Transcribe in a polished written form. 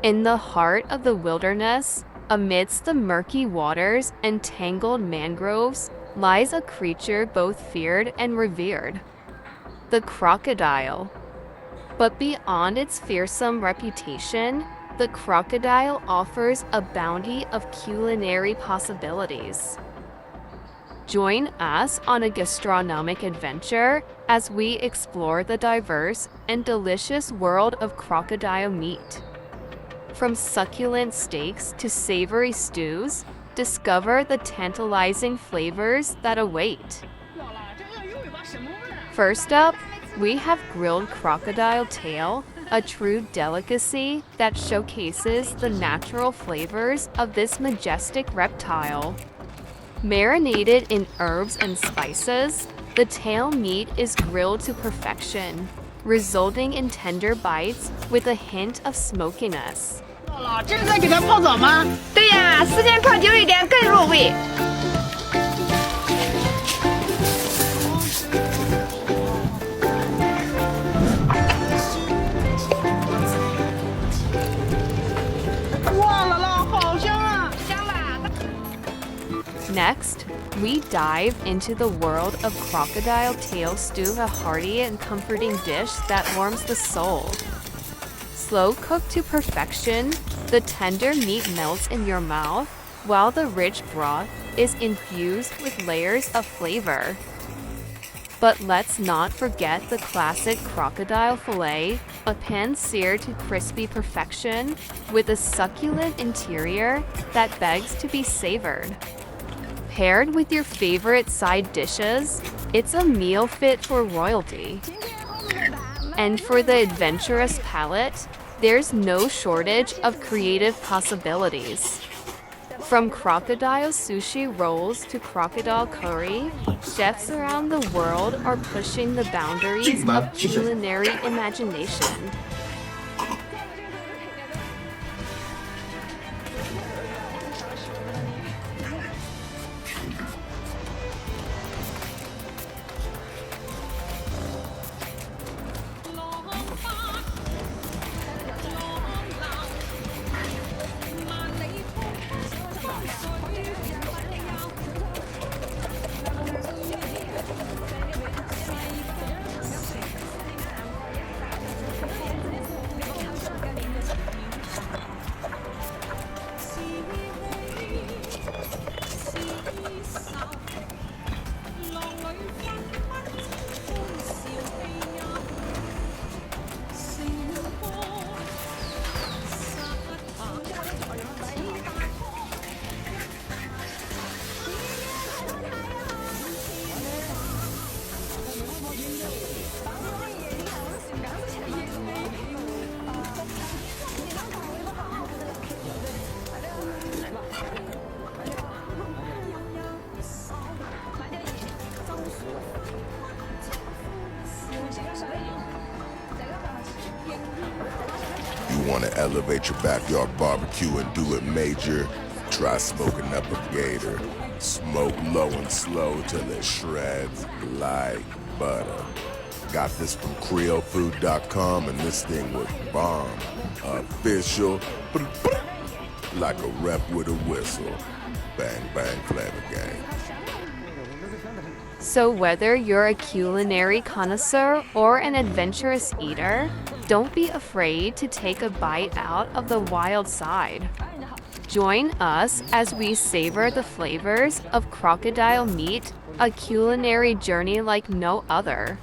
In the heart of the wilderness, amidst the murky waters and tangled mangroves, lies a creature both feared and revered, the crocodile. But beyond its fearsome reputation, the crocodile offers a bounty of culinary possibilities. Join us on a gastronomic adventure as we explore the diverse and delicious world of crocodile meat. From succulent steaks to savory stews, discover the tantalizing flavors that await. First up, we have grilled crocodile tail, a true delicacy that showcases the natural flavors of this majestic reptile. Marinated in herbs and spices, the tail meat is grilled to perfection, resulting in tender bites with a hint of smokiness. 这是在给它泡澡吗？对呀，时间泡久一点更入味。哇啦啦，好香啊！香吧？ Next, we dive into the world of crocodile tail stew, a hearty and comforting dish that warms the soul. Slow cooked to perfection, the tender meat melts in your mouth, while the rich broth is infused with layers of flavor. But let's not forget the classic crocodile fillet, a pan-seared to crispy perfection, with a succulent interior that begs to be savored. Paired with your favorite side dishes, it's a meal fit for royalty. And for the adventurous palate, there's no shortage of creative possibilities. From crocodile sushi rolls to crocodile curry, chefs around the world are pushing the boundaries of culinary imagination. You want to elevate your backyard barbecue and do it major? Try smoking up a gator. Smoke low and slow till it shreds like butter. Got this from creolefood.com and this thing was bomb. Official, like a rep with a whistle. Bang, bang, flavor gang. So whether you're a culinary connoisseur or an adventurous eater, don't be afraid to take a bite out of the wild side. Join us as we savor the flavors of crocodile meat, a culinary journey like no other.